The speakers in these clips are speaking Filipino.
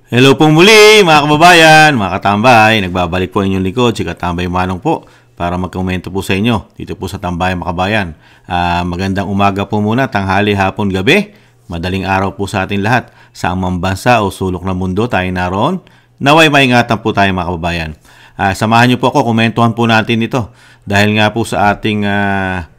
Hello pong muli mga kababayan, mga katambay. Nagbabalik po inyong likod, si Katambay Manong po para magkomento po sa inyo dito po sa Tambay mga kabayan. Magandang umaga po muna, tanghali, hapon, gabi. Madaling araw po sa ating lahat. Sa amang bansa o sulok ng mundo tayo naroon. Naway maingatan po tayo mga kababayan. Samahan niyo po ako, komentuhan po natin ito. Dahil nga po sa ating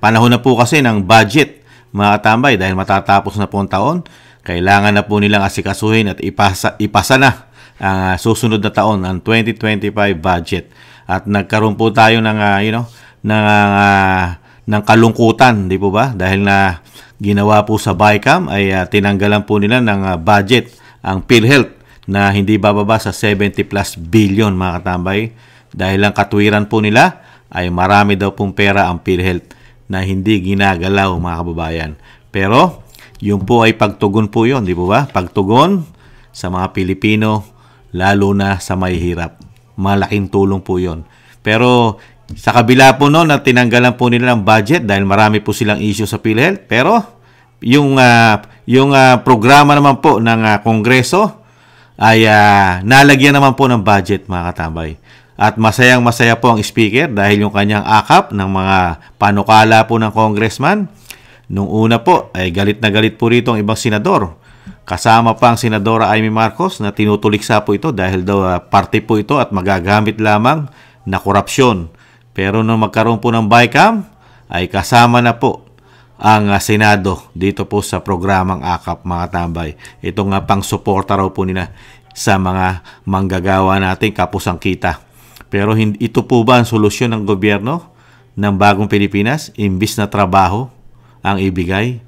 panahon na po kasi ng budget mga katambay. Dahil matatapos na po ang taon. Kailangan na po nilang asikasuhin at ipasa na ang susunod na taon, ang 2025 budget. At nagkaroon po tayo ng ng kalungkutan, di po ba? Dahil na ginawa po sa BICAM ay tinanggalan po nila ng budget ang PhilHealth na hindi bababa sa 70 plus billion mga katambay. Dahil ang katwiran po nila ay marami daw pong pera ang PhilHealth na hindi ginagalaw mga kababayan. Pero yung po ay pagtugon po yun, di po ba? Pagtugon sa mga Pilipino, lalo na sa may hirap. Malaking tulong po yun. Pero sa kabila po no, na tinanggalan po nila ng budget dahil marami po silang issue sa PhilHealth. Pero yung programa naman po ng Kongreso ay nalagyan naman po ng budget mga katambay. At masayang-masaya po ang speaker dahil yung kanyang akap ng mga panukala po ng congressman. Nung una po, ay galit na galit po rito ang ibang senador. Kasama pa ang senadora Amy Marcos na tinutuliksa po ito dahil daw parte po ito at magagamit lamang na korupsyon. Pero nung magkaroon po ng BICAM, ay kasama na po ang Senado dito po sa programang AKAP mga tambay. Ito nga pang suporta raw po nila sa mga manggagawa natin kapusang kita. Pero ito po ba ang solusyon ng gobyerno ng bagong Pilipinas? Imbis na trabaho ang ibigay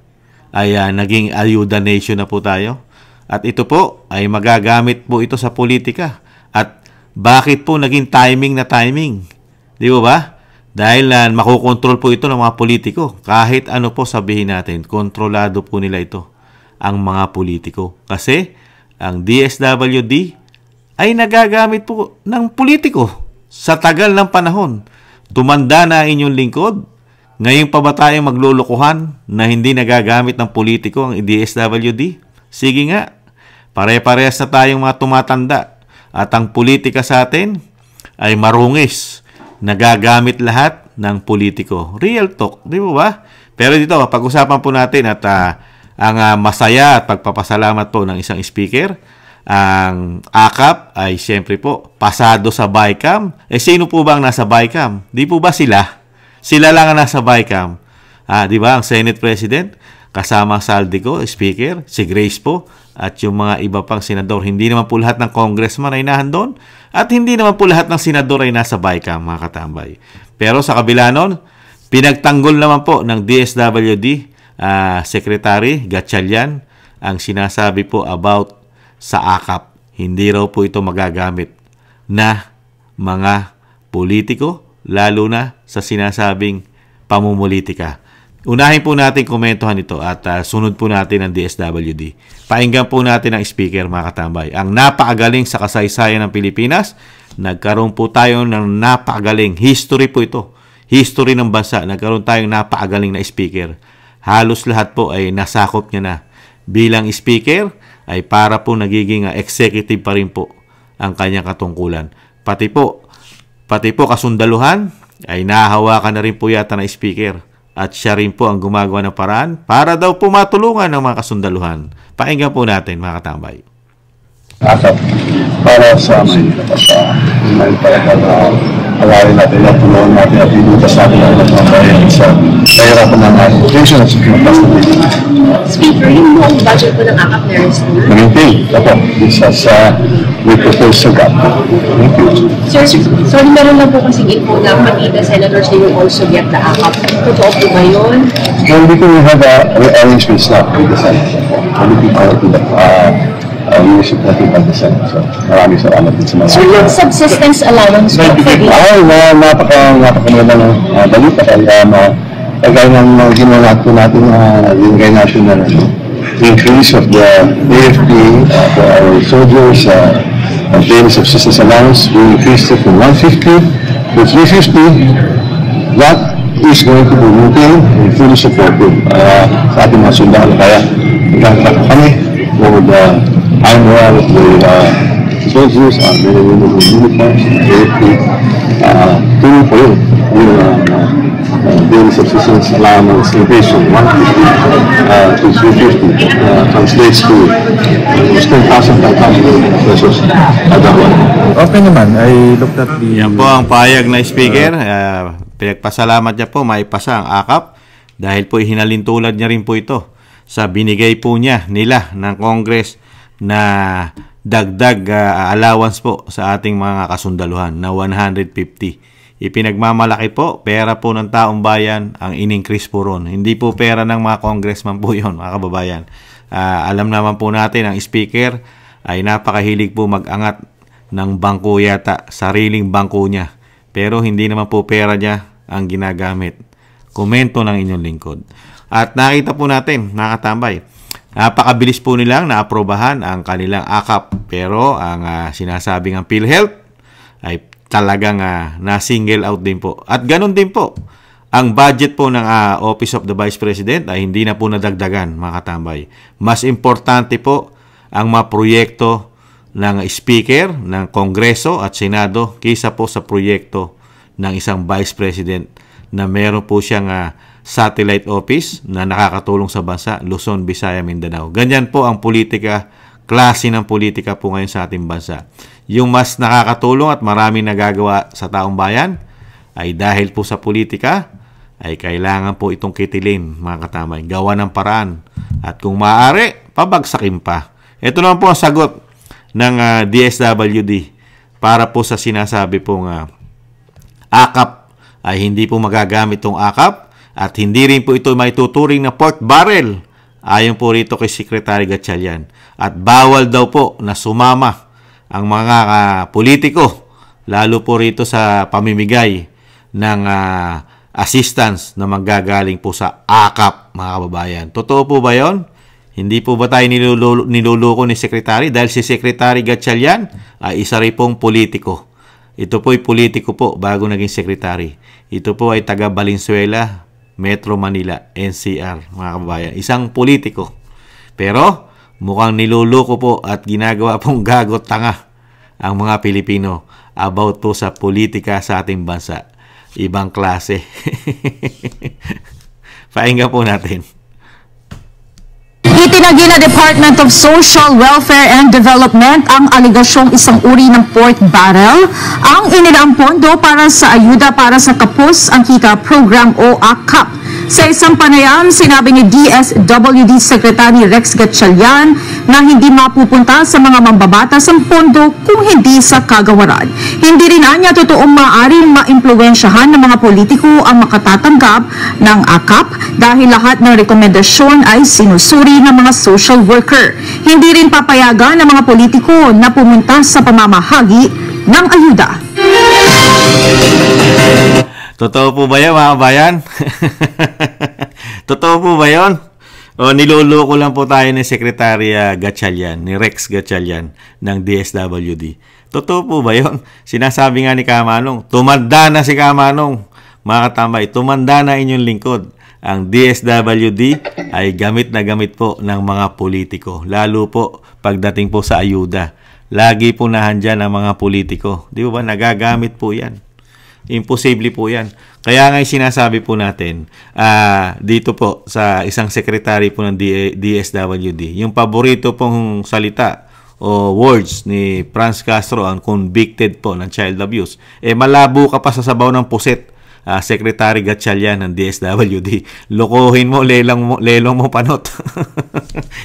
ay naging ayuda nation na po tayo. At ito po ay magagamit po ito sa politika. At bakit po naging timing na timing? Di ba? Dahil makokontrol po ito ng mga politiko. Kahit ano po sabihin natin, kontrolado po nila ito, ang mga politiko. Kasi ang DSWD ay nagagamit po ng politiko sa tagal ng panahon. Tumanda na inyong lingkod. Ngayon pa ba tayong maglulukuhan na hindi nagagamit ng politiko ang DSWD? Sige nga, pare-parehas na tayong mga tumatanda at ang politika sa atin ay marungis. Nagagamit lahat ng politiko. Real talk, di ba? Pero dito, pag-usapan po natin at ang masaya at pagpapasalamat po ng isang speaker, ang AKAP ay siyempre po pasado sa BICAM. Sino po ba ang nasa BICAM? Di po ba sila? Sila lang ang nasa BICAM. Di ba? Ang Senate President, kasama ang Saldico, Speaker, si Grace po, at yung mga iba pang senador. Hindi naman po lahat ng congressman ay nahandon, at hindi naman po lahat ng senador ay nasa BICAM, mga katambay. Pero sa kabila nun, pinagtanggol naman po ng DSWD, Secretary Gatchalian, ang sinasabi po about sa AKAP. Hindi raw po ito magagamit na mga politiko, lalo na sa sinasabing pamumulitika. Unahin po natin komentuhan ito at sunod po natin ang DSWD. Painggan po natin ang speaker mga katambay. Ang napakagaling sa kasaysayan ng Pilipinas, nagkaroon po tayo ng napakagaling. History po ito. History ng bansa. Nagkaroon tayong napakagaling na speaker. Halos lahat po ay nasakop niya na. Bilang speaker ay para po nagiging executive pa rin po ang kanyang katungkulan. Pati po kasundaluhan ay nahahawakan na rin po yata na speaker at siya rin po ang gumagawa ng paraan para daw po matulungan ng mga kasundaluhan. Pakinggan po natin mga katambay. Para sa may talaga na alarin natin at tulungan natin at ilutas natin ang mga bayan sa kahirapan ng education at sa pinagpastuloy. Speaker, yung buong budget po ng AKAP na rin school? Nag-maintain. Ako, isa sa we propose sa GAP. Thank you. Sir, sorry, meron lang po kasi info na pati the senators they will also get the AKAP. Totoo po ba yun? Well, we can have arrangements now with the Senate. Only people to the leadership natin by the Senate. So, maraming salamat din sa mga... So, yung subsistence allowance po for the... Napaka-magandang balita. Kaya ng ginawa po natin yung kay national increase of the AFP for our soldiers, daily subsistence allowance, we increased it from 150 to 350. That is going to be maintained and fully supported sa ating mga sundalo. Kaya nagkakita kami for the high morale of the soldiers, our men and women in uniforms, AFP, tuloy po yun. Daily subsistence allowance inflation, 150 to 350, translates to 10,000 pesos kada buwan. Okay naman, I looked at the... Yan po ang payag na speaker. Pinagpasalamat niya po maipasa ang AKAP dahil po hinalintulad niya rin po ito sa binigay po niya nila ng Congress na dagdag allowance po sa ating mga kasundaluhan na 150. Ipinagmamalaki po, pera po ng taong bayan ang in-increase po ron. Hindi po pera ng mga congressman po yun, mga kababayan. Alam naman po natin, ang speaker ay napakahilig po mag-angat ng bangko yata, sariling bangko niya. Pero hindi naman po pera niya ang ginagamit. Komento ng inyong lingkod. At nakita po natin, nakatambay, napakabilis po nilang naaprobahan ang kanilang AKAP. Pero ang sinasabing ang PhilHealth ay talagang na-single out din po. At ganun din po, ang budget po ng Office of the Vice President ay hindi na po nadagdagan, mga katambay. Mas importante po ang mga proyekto ng Speaker, ng Kongreso at Senado kaysa po sa proyekto ng isang Vice President na meron po siyang satellite office na nakakatulong sa bansa, Luzon, Visayas, Mindanao. Ganyan po ang politika, klase ng politika po ngayon sa ating bansa. Yung mas nakakatulong at maraming nagagawa sa taong bayan ay dahil po sa politika ay kailangan po itong kitilin, mga katamay. Gawa ng paraan. At kung maaari, pabagsakin pa. Ito naman po ang sagot ng DSWD para po sa sinasabi pong AKAP ay hindi po magagamit itong AKAP at hindi rin po ito may tuturing na pork barrel ayon po rito kay Secretary Gatchalian. At bawal daw po na sumama ang mga politiko, lalo po rito sa pamimigay ng assistance na manggagaling po sa AKAP, mga kababayan. Totoo po ba yon? Hindi po ba tayo niluluko ni Secretary? Dahil si Secretary Gatchalian ay isa rin pong politiko. Ito po ay politiko po bago naging Secretary. Ito po ay taga Valenzuela, Metro Manila, NCR, mga kababayan. Isang politiko. Pero mukhang niluluko po at ginagawa pong gagot tanga ang mga Pilipino about po sa politika sa ating bansa. Ibang klase. Pakinggan po natin. Itinagi na Department of Social Welfare and Development ang aligasyong isang uri ng pork barrel ang inilaang pondo para sa ayuda para sa Kapos ang Kita Program o AKAP. Sa isang panayam, sinabi ni DSWD Secretary Rex Gatchalian na hindi mapupunta sa mga mambabatas ang pondo kung hindi sa kagawaran. Hindi rin anya totoong maaaring maimpluwensyahan ng mga politiko ang makatatanggap ng AKAP dahil lahat ng rekomendasyon ay sinusuri ng mga social worker. Hindi rin papayagan ng mga politiko na pumunta sa pamamahagi ng ayuda. Totoo po ba yan, mga kabayan? Totoo po ba yun? O niloloko lang po tayo ni Secretary Gatchalian, ni Rex Gatchalian ng DSWD. Totoo po ba yun? Sinasabi nga ni Kamanong, tumanda na si Kamanong. Mga katambay, tumanda na inyong lingkod. Ang DSWD ay gamit na gamit po ng mga politiko. Lalo po pagdating po sa ayuda. Lagi po nahandyan ang mga politiko. Di ba? Nagagamit po yan. Imposible po yan. Kaya nga sinasabi po natin dito po sa isang secretary po ng DSWD, yung paborito pong salita o words ni Franz Castro, ang convicted po ng child abuse, malabo ka pa sa sabaw ng puset, Secretary Gatchalian ng DSWD. Lokohin mo, lelong mo panot.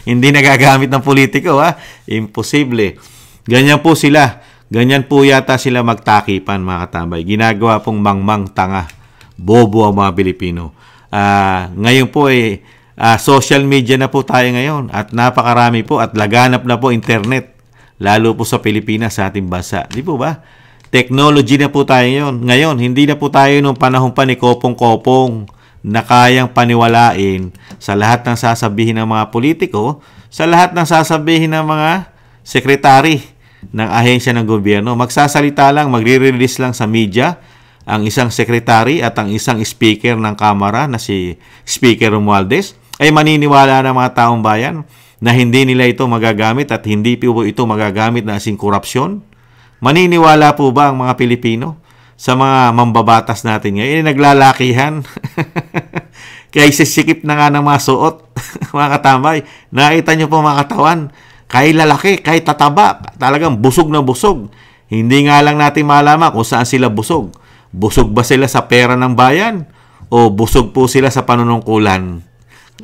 Hindi nagagamit ng politiko, imposible. Ganyan po sila. Ganyan po yata sila magtakipan, mga katambay. Ginagawa pong mangmang tanga. Bobo ang mga Pilipino. Ngayon po social media na po tayo ngayon at napakarami po at laganap na po internet. Lalo po sa Pilipinas, sa ating bansa. Di po ba? Technology na po tayo ngayon. Hindi na po tayo nung panahon pa ni Kopong-Kopong na kayang paniwalain sa lahat ng sasabihin ng mga politiko, sa lahat ng sasabihin ng mga sekretary ng ahensya ng gobyerno. Magsasalita lang, magre-release lang sa media ang isang secretary at ang isang speaker ng Kamara na si Speaker Romualdez ay maniniwala ng mga taong bayan na hindi nila ito magagamit at hindi po ito magagamit na asing korupsyon? Maniniwala po ba ang mga Pilipino sa mga mambabatas natin ngayon? Naglalakihan. Kaya sisikip na nga ng mga suot, mga katambay. Nakita nyo po mga katawan, kahit lalaki, kahit tataba, talagang busog na busog. Hindi nga lang natin malaman kung saan sila busog. Busog ba sila sa pera ng bayan? O busog po sila sa panunungkulan?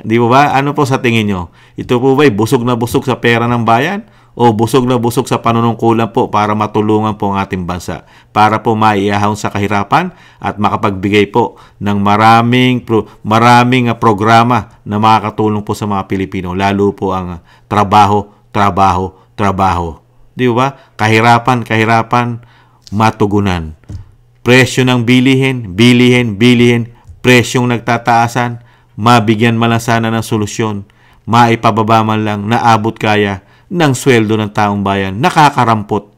Di ba? Ano po sa tingin nyo? Ito po ba busog na busog sa pera ng bayan? O busog na busog sa panunungkulan po para matulungan po ang ating bansa? Para po maiahon sa kahirapan at makapagbigay po ng maraming programa na makakatulong po sa mga Pilipino. Lalo po ang trabaho. Di ba? Kahirapan, matugunan. Presyo ng bilihin, presyong nagtataasan, mabigyan man lang sana ng solusyon, maipababa man lang, naabot kaya ng sweldo ng taong bayan, nakakarampot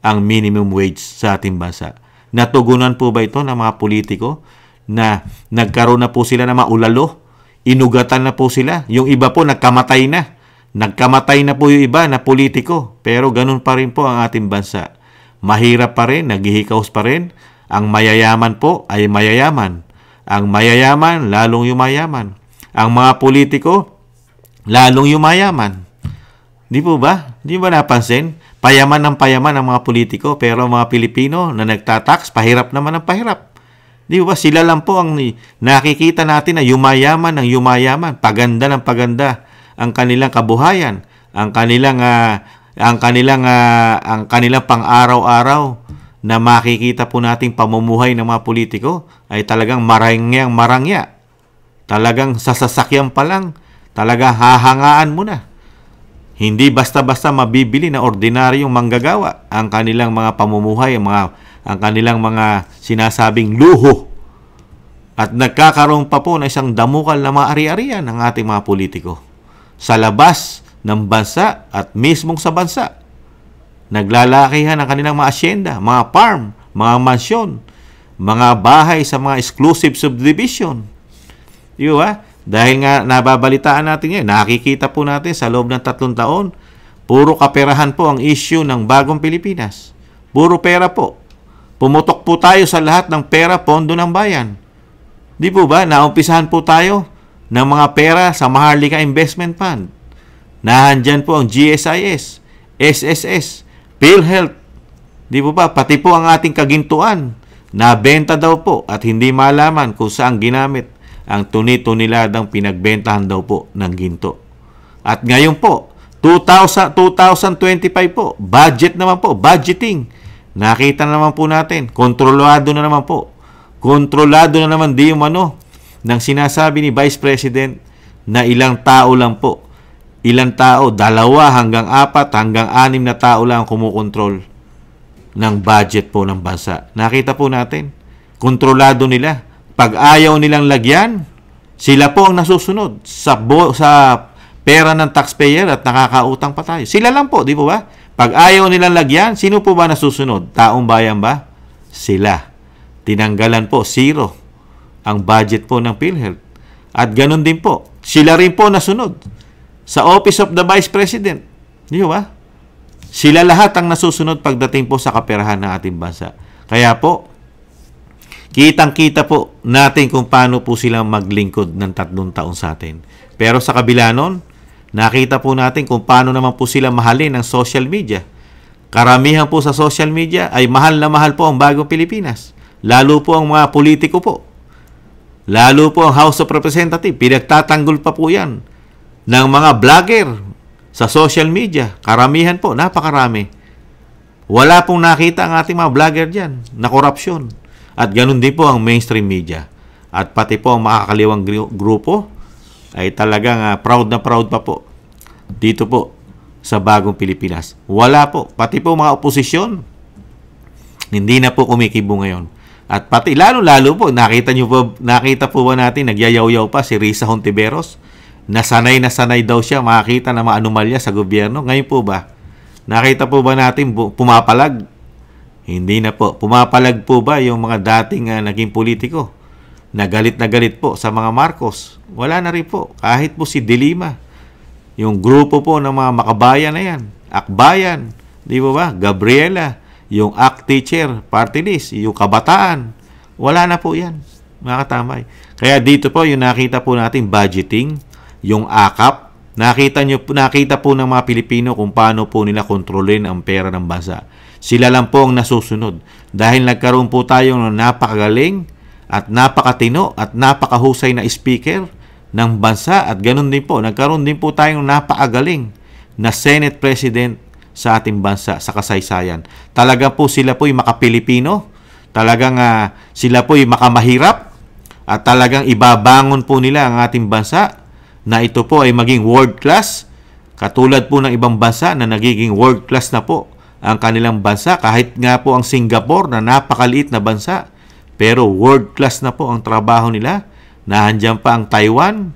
ang minimum wage sa ating bansa. Natugunan po ba ito ng mga politiko na nagkaroon na po sila ng maulalo? Inugatan na po sila. Yung iba po nagkamatay na. Nagkamatay na po yung iba na politiko. Pero ganun pa rin po ang ating bansa. Mahirap pa rin, naghihikaos pa rin. Ang mayayaman po ay mayayaman. Ang mayayaman, lalong yumayaman. Ang mga politiko, lalong yumayaman. Di po ba? Di ba napansin? Payaman ng payaman ang mga politiko, pero mga Pilipino na nagtatax, pahirap naman ang pahirap. Di ba? Sila lang po ang nakikita natin na yumayaman ng yumayaman. Paganda ng paganda ang kanilang kabuhayan, ang kanilang pang-araw-araw na makikita po nating pamumuhay ng mga politiko ay talagang marangya. Talagang sa sasakyan pa lang, talaga hahangaan mo na. Hindi basta-basta mabibili na ordinaryong manggagawa ang kanilang mga pamumuhay, ang kanilang mga sinasabing luho. At nagkakaroon pa po na isang damukal na maari-arian ng ating mga politiko sa labas ng bansa at mismong sa bansa. Naglalakihan ang kanilang mga asyenda, mga farm, mga mansyon, mga bahay sa mga exclusive subdivision. Di ba? Dahil nga nababalitaan natin ngayon, nakikita po natin sa loob ng 3 taon, puro kaperahan po ang issue ng bagong Pilipinas. Puro pera po. Pumutok po tayo sa lahat ng pera, pondo ng bayan. Di po ba? Naumpisahan po tayo ng mga pera sa Maharlika Investment Fund. Nahandyan po ang GSIS, SSS, PhilHealth. Di po ba? Pati po ang ating kagintuan. Nabenta daw po at hindi malaman kung saan ginamit ang tuni-tuniladang pinagbentahan daw po ng ginto. At ngayon po, 2025 po, budget naman po, budgeting. Nakita na naman po natin, kontrolado na naman po. Kontrolado na naman di umano ng sinasabi ni Vice President na ilang tao lang po. Ilang tao, 2 hanggang 4 hanggang 6 na tao lang kumukontrol ng budget po ng bansa. Nakita po natin, kontrolado nila. Pag ayaw nilang lagyan, sila po ang nasusunod sa pera ng taxpayer at nakakautang pa tayo. Sila lang po, di po ba? Pag ayaw nilang lagyan, sino po ba nasusunod? Taong bayan ba? Sila. Tinanggalan po, 0 ang budget po ng PhilHealth. At ganun din po, sila rin po nasunod sa Office of the Vice President. Di ba? Sila lahat ang nasusunod pagdating po sa kaperahan ng ating bansa. Kaya po, kitang-kita po natin kung paano po sila maglingkod ng 3 taon sa atin. Pero sa kabila nun, nakita po natin kung paano naman po sila mahalin ng social media. Karamihan po sa social media ay mahal na mahal po ang bagong Pilipinas. Lalo po ang mga politiko po. Lalo po ang House of Representatives. Pinagtatanggol pa po yan ng mga vlogger sa social media. Karamihan po, napakarami. Wala pong nakita ang ating mga vlogger dyan na korupsyon. At ganun din po ang mainstream media. At pati po ang makakaliwang grupo ay talagang proud na proud pa po dito po sa bagong Pilipinas. Wala po. Pati po mga oposisyon, hindi na po kumikibo ngayon. At pati lalo-lalo po, nakita po ba natin, nagyayaw-yaw pa si Risa Hontiveros? Nasanay daw siya makakita ng mga anomalya sa gobyerno. Ngayon po ba, nakita po ba natin pumapalag? Hindi na po. Pumapalag po ba yung mga dating naging politiko? Na galit po sa mga Marcos? Wala na rin po. Kahit po si De Lima, Yung grupo po ng mga makabayan na yan, Akbayan, di ba? Gabriela, yung ACT teacher, party list, yung kabataan, wala na po yan, mga katambay. Kaya dito po, yung nakita po natin budgeting, yung AKAP, nakita po ng mga Pilipino kung paano po nila kontrolin ang pera ng bansa. Sila lang po ang nasusunod. Dahil nagkaroon po tayo ng napakagaling at napakatino at napakahusay na speaker ng bansa at ganun din po, nagkaroon din po tayong napakagaling na Senate President sa ating bansa, sa kasaysayan. Talaga po sila po'y makapilipino, talagang sila po'y makamahirap at talagang ibabangon po nila ang ating bansa na ito po ay maging world class, katulad po ng ibang bansa na nagiging world class na po ang kanilang bansa, kahit nga po ang Singapore na napakaliit na bansa, pero world class na po ang trabaho nila. Nahandyan pa ang Taiwan,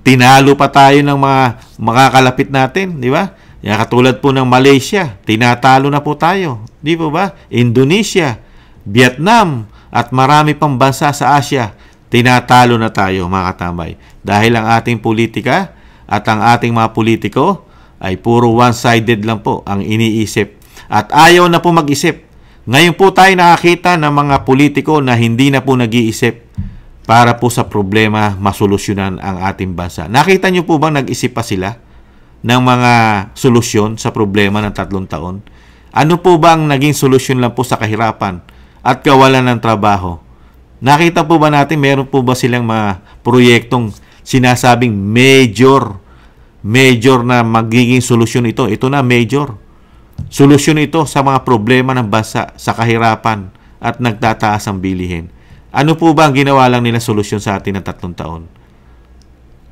tinalo pa tayo ng mga makakalapit natin, di ba? Katulad po ng Malaysia, tinatalo na po tayo, di po ba? Indonesia, Vietnam, at marami pang bansa sa Asia, tinatalo na tayo, mga katambay. Dahil ang ating politika at ang ating mga politiko ay puro one-sided lang po ang iniisip. At ayaw na po mag-isip. Ngayon po tayo nakakita ng mga politiko na hindi na po nag-iisip para po sa problema masolusyonan ang ating bansa. Nakita niyo po bang nag-isip pa sila ng mga solusyon sa problema ng 3 taon? Ano po bang naging solusyon lang po sa kahirapan at kawalan ng trabaho? Nakita po ba natin, meron po ba silang mga proyektong sinasabing major na magiging solusyon ito? Ito na, major. Solusyon ito sa mga problema ng bansa, sa kahirapan at nagtataas ang bilihin. Ano po ba ang ginawa lang nila solusyon sa atin ng 3 taon?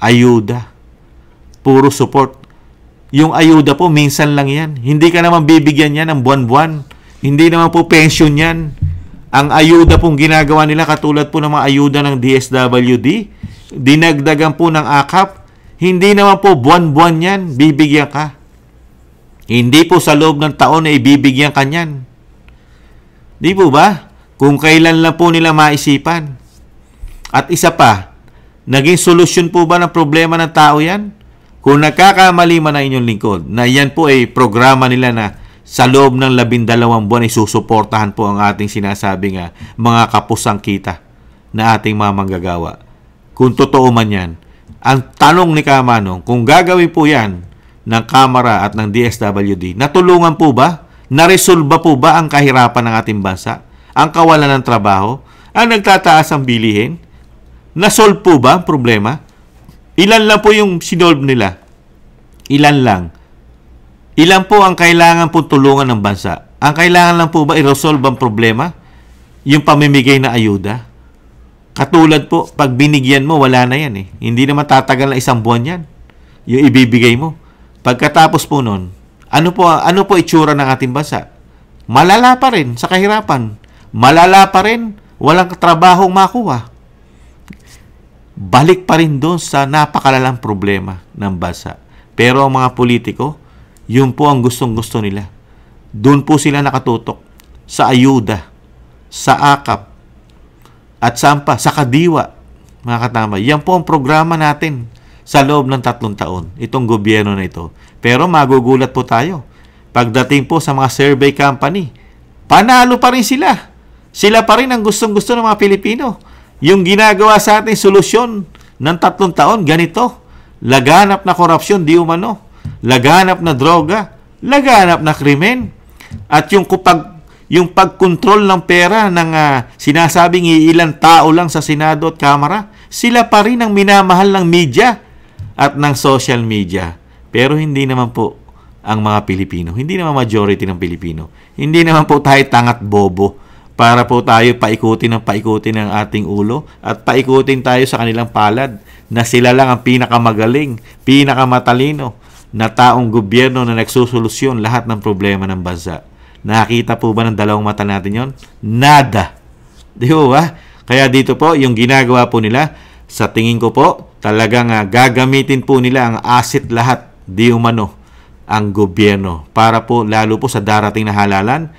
Ayuda. Puro support. Yung ayuda po, minsan lang yan. Hindi ka naman bibigyan yan ng buwan-buwan. Hindi naman po pension yan. Ang ayuda pong ginagawa nila, katulad po ng mga ayuda ng DSWD, dinagdagan po ng AKAP, hindi naman po buwan-buwan yan, bibigyan ka. Hindi po sa loob ng taon ay bibigyan ka niyan. Di po ba? Kung kailan lang po nila maisipan. At isa pa, naging solusyon po ba ng problema ng tao yan? Kung nagkakamali man ang inyong lingkod, na yan po ay programa nila na sa loob ng 12 buwan ay susuportahan po ang ating sinasabing mga kapusang kita na ating mga manggagawa. Kung totoo man yan, ang tanong ni Kamanong, kung gagawin po yan ng Kamara at ng DSWD, natulungan po ba? Naresolba po ba ang kahirapan ng ating bansa? Ang kawalan ng trabaho? Ang nagtataas ang bilihin? Nasolve po ba ang problema? Ilan lang po yung sinolve nila? Ilan lang? Ilan po ang kailangan po tulungan ng bansa? Ang kailangan lang po ba i-resolve ang problema? Yung pamimigay na ayuda? Katulad po, pag binigyan mo, wala na yan eh. Hindi naman tatagal na 1 buwan yan. Yung ibibigay mo. Pagkatapos po nun, ano po itsura ng ating bansa? Malala pa rin sa kahirapan. Malala pa rin, walang trabahong makuha. Balik pa rin doon sa napakalalang problema ng bansa. Pero ang mga politiko, yun po ang gustong-gusto nila. Doon po sila nakatutok sa ayuda, sa AKAP, at saan pa? Sa Kadiwa, mga katama. Yan po ang programa natin sa loob ng 3 taon, itong gobyerno na ito. Pero magugulat po tayo. Pagdating po sa mga survey company, panalo pa rin sila. Sila pa rin ang gustong-gusto ng mga Pilipino. Yung ginagawa sa ating solusyon ng 3 taon, ganito. Laganap na korupsyon, di umano. Laganap na droga. Laganap na krimen. At yung pagkontrol ng pera ng sinasabing iilang tao lang sa Senado at Kamara, sila pa rin ang minamahal ng media at ng social media. Pero hindi naman po ang mga Pilipino. Hindi naman majority ng Pilipino. Hindi naman po tayo tangat bobo para po tayo paikutin ng ating ulo at paikutin tayo sa kanilang palad na sila lang ang pinakamagaling, pinakamatalino na taong gobyerno na nagsusolusyon lahat ng problema ng bansa. Nakakita po ba ng 2 mata natin yon? Nada. Di ba? Kaya dito po, yung ginagawa po nila, sa tingin ko po, talagang gagamitin po nila ang asset lahat, di umano, ang gobyerno. Para po, lalo po sa darating na halalan,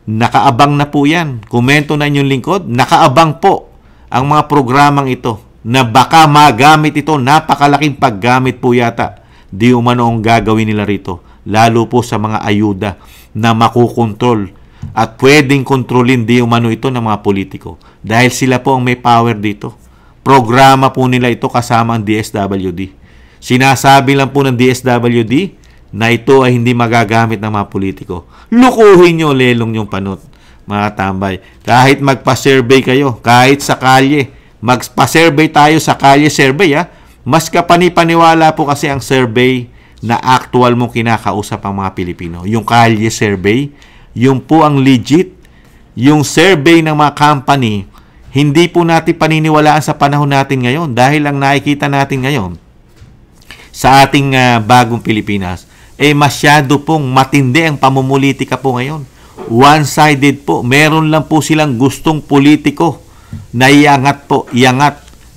nakaabang na po yan. Komento na inyong lingkod, nakaabang po ang mga programang ito na baka magamit ito, napakalaking paggamit po yata di umano ang gagawin nila rito, lalo po sa mga ayuda na makukontrol at pwedeng kontrolin di umano ito ng mga politiko. Dahil sila po ang may power dito. Programa po nila ito kasama ang DSWD. Sinasabi lang po ng DSWD na ito ay hindi magagamit ng mga politiko. Lukuhin nyo, lelong yung panot, mga tambay. Kahit magpa-survey kayo, kahit sa kalye, magpa-survey tayo sa kalye survey, mas kapani-paniwala po kasi ang survey na actual mong kinakausap ang mga Pilipino. Yung kalye survey, yung po ang legit, yung survey ng mga company, hindi po natin paniniwalaan sa panahon natin ngayon dahil ang nakikita natin ngayon sa ating bagong Pilipinas, masyado pong matindi ang pamumulitika po ngayon. One-sided po. Meron lang po silang gustong politiko na iangat po,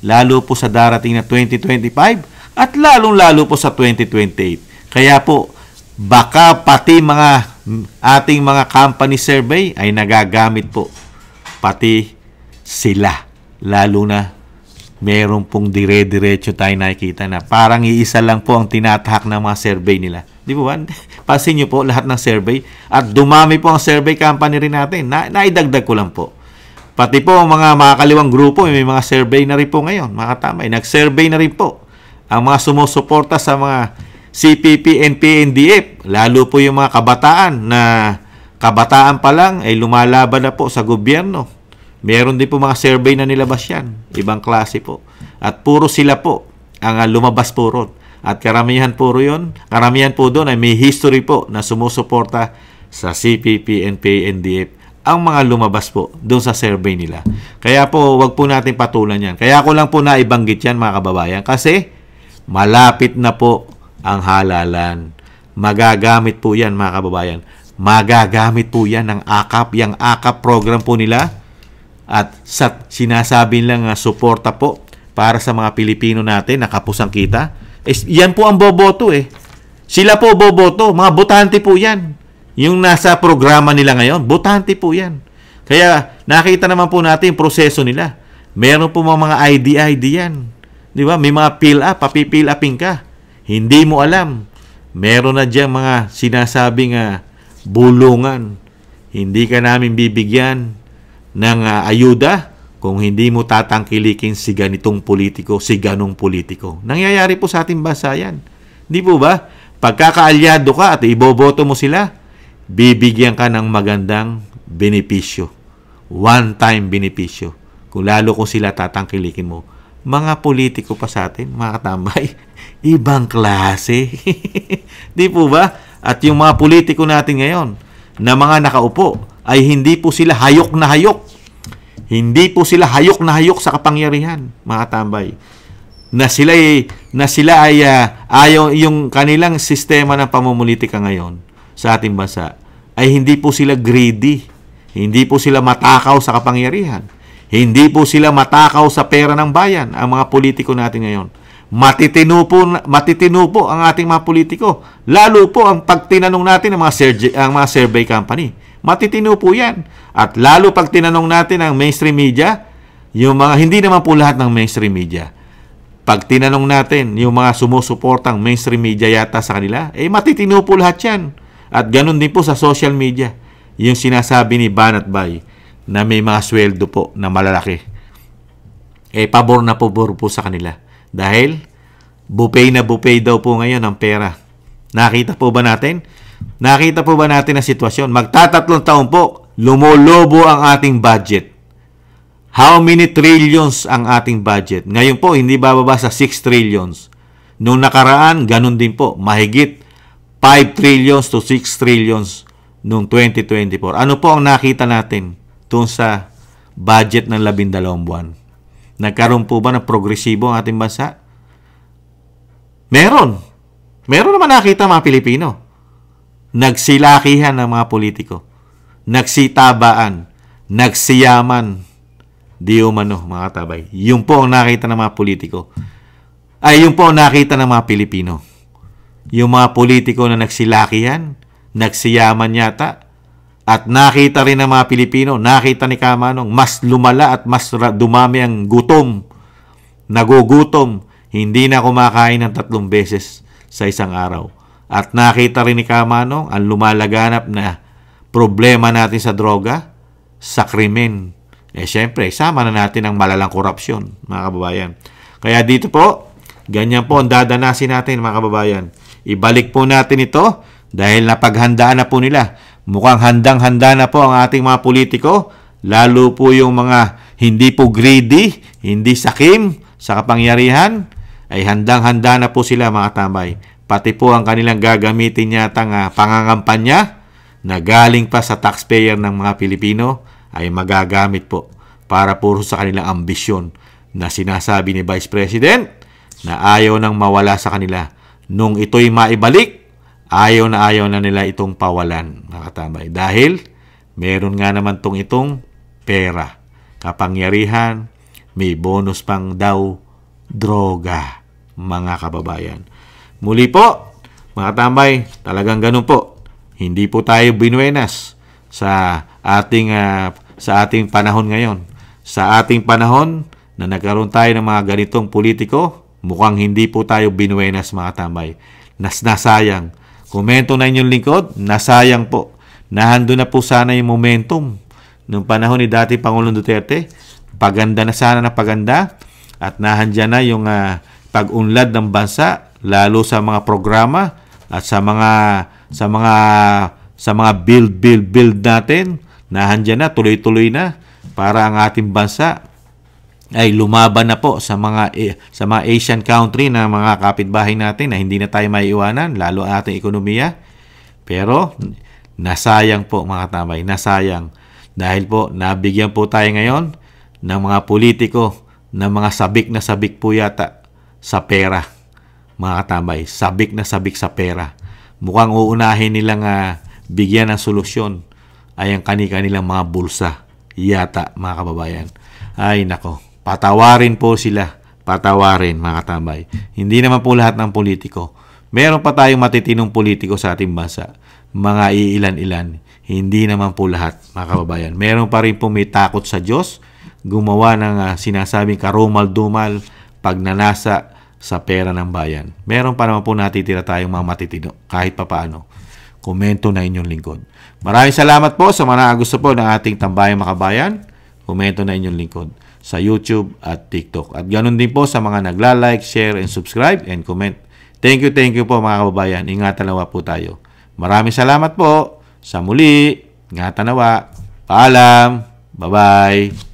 lalo po sa darating na 2025 at lalong-lalo po sa 2028. Kaya po, baka pati ating mga company survey ay nagagamit po. Pati sila. Lalo na meron pong dire-diretso tayo nakikita na parang iisa lang po ang tinatahak ng mga survey nila. Di ba? Pasin nyo po lahat ng survey at dumami po ang survey company rin natin. Naidagdag ko lang po. Pati po ang mga makakaliwang grupo, may mga survey na rin po ngayon, mga katambay. Nag-survey na rin po ang mga sumusuporta sa mga CPP, NPA, NDF, lalo po yung mga kabataan na kabataan pa lang ay lumalaban na po sa gobyerno. Meron din po mga survey na nilabas yan. Ibang klase po. At puro sila po ang lumabas po ron. At karamihan po doon ay may history po na sumusuporta sa CPP, NPA, NDF. Ang mga lumabas po doon sa survey nila. Kaya po, wag po natin patulan yan. Kaya ko lang po naibanggit yan, mga kababayan. Kasi malapit na po ang halalan. Magagamit po yan, mga kababayan. Magagamit po yan ng AKAP. Yung AKAP program po nila. At sinasabi lang suporta po para sa mga Pilipino natin na kapusang kita. Yan po ang boboto Sila po boboto. Mga botante po yan. Yung nasa programa nila ngayon, botante po yan. Kaya nakita naman po natin yung proseso nila. Meron po mga ID yan. Di ba? May mga fill up, papipill upin ka. Hindi mo alam. Meron na dyan mga sinasabing bulungan. Hindi ka namin bibigyan ng ayuda kung hindi mo tatangkilikin si ganitong politiko, si ganong politiko. Nangyayari po sa ating bansa yan. Di po ba? Pagkakaalyado ka at iboboto mo sila, bibigyan ka ng magandang benepisyo. One-time benepisyo. Kung lalo kung sila tatangkilikin mo. Mga politiko pa sa atin, mga katambay, ibang klase. Di po ba? At yung mga politiko natin ngayon, na mga nakaupo, ay hindi po sila hayok na hayok. Hindi po sila hayok na hayok sa kapangyarihan, mga katambay. Na sila ay ayaw yung kanilang sistema ng pamumulitika ngayon sa ating bansa ay hindi po sila greedy. Hindi po sila matakaw sa kapangyarihan. Hindi po sila matakaw sa pera ng bayan, ang mga politiko natin ngayon. Matitino po ang ating mga politiko. Lalo po ang pagtinanong natin ang mga survey company. Matitino po yan. At lalo pag tinanong natin ang mainstream media, yung mga hindi naman po lahat ng mainstream media. Pag tinanong natin yung mga sumusuportang mainstream media yata sa kanila, matitino po lahat yan. At ganun din po sa social media. Yung sinasabi ni Banat Bay na may mga sweldo po na malalaki. Pabor na pabor po sa kanila. Dahil buffet na buffet daw po ngayon ang pera. Nakita po ba natin? Nakita po ba natin ang sitwasyon? Magtatatlong taon po, lumolobo ang ating budget. How many trillions ang ating budget? Ngayon po, hindi bababa sa 6 trillions. Noong nakaraan, ganun din po. Mahigit 5 trillions to 6 trillions noong 2024. Ano po ang nakita natin doon sa budget ng 12 buwan? Nagkaroon po ba ng progresibo ang ating bansa? Meron. Meron naman nakita mga Pilipino. Nagsilakihan ng mga politiko. Nagsitabaan. Nagsiyaman. Di umano, mga tabay. Yung po ang nakita ng mga politiko. Yung po ang nakita ng mga Pilipino. Yung mga politiko na nagsilakihan, nagsiyaman yata, at nakita rin ng mga Pilipino, nakita ni Kamanong, mas lumala at mas dumami ang gutom. Nagugutom. Hindi na kumakain ng 3 beses sa isang araw. At nakita rin ni Kamano ang lumalaganap na problema natin sa droga, sa krimen. Siyempre, isama na natin ang malalang korupsyon, mga kababayan. Kaya dito po, ganyan po ang dadanasin natin, mga kababayan. Ibalik po natin ito dahil napaghandaan na po nila. Mukhang handang-handa na po ang ating mga politiko, lalo po yung mga hindi po greedy, hindi sakim sa kapangyarihan, ay handang-handa na po sila, mga tambay. Pati po ang kanilang gagamitin yatang pangangampanya na galing pa sa taxpayer ng mga Pilipino ay magagamit po para puro sa kanilang ambisyon na sinasabi ni Vice President na ayaw nang mawala sa kanila. Nung ito'y maibalik, ayaw na nila itong pawalan, mga katambay. Dahil meron nga naman itong pera, kapangyarihan, may bonus pang daw droga, mga kababayan. Muli po, mga tambay, talagang ganun po. Hindi po tayo binuenas sa ating panahon ngayon. Sa ating panahon na nagkaroon tayo ng mga ganitong politiko, mukhang hindi po tayo binuenas, mga tambay. Nasayang. Komento na inyong lingkod, nasayang po. Nahando na po sana yung momentum nung panahon ni dating Pangulong Duterte. Paganda na sana na paganda at nahandyan na yung pag-unlad ng bansa, lalo sa mga programa at sa mga build natin. Nahandyan na, tuloy-tuloy na para ang ating bansa ay lumaban na po sa mga Asian country na mga kapitbahay natin na hindi na tayo maiiwanan, lalo ang ating ekonomiya. Pero nasayang po, mga tambay, nasayang. Dahil po nabigyan po tayo ngayon ng mga politiko na mga sabik na sabik po yata sa pera, mga tambay. Sabik na sabik sa pera. Mukhang uunahin nilang bigyan ng solusyon ay ang kanilang mga bulsa yata, mga kababayan. Ay nako, patawarin po sila. Patawarin, mga tambay. Hindi naman po lahat ng politiko. Meron pa tayong matitinong politiko sa ating bansa. Mga iilan-ilan. Hindi naman po lahat, mga kababayan. Meron pa rin po may takot sa Diyos. Gumawa ng sinasabing karumal-dumal pagnanasa sa pera ng bayan. Meron pa naman po natitira tayong mga matitino. Kahit pa paano. Komento na inyong lingkod. Maraming salamat po sa mga gusto po ng ating Tambayang Makabayan. Komento na inyong lingkod sa YouTube at TikTok. At ganun din po sa mga nagla-like, share, and subscribe, and comment. Thank you po, mga kababayan. Ingatan nawa po tayo. Maraming salamat po. Sa muli. Ingatan nawa. Paalam. Bye-bye.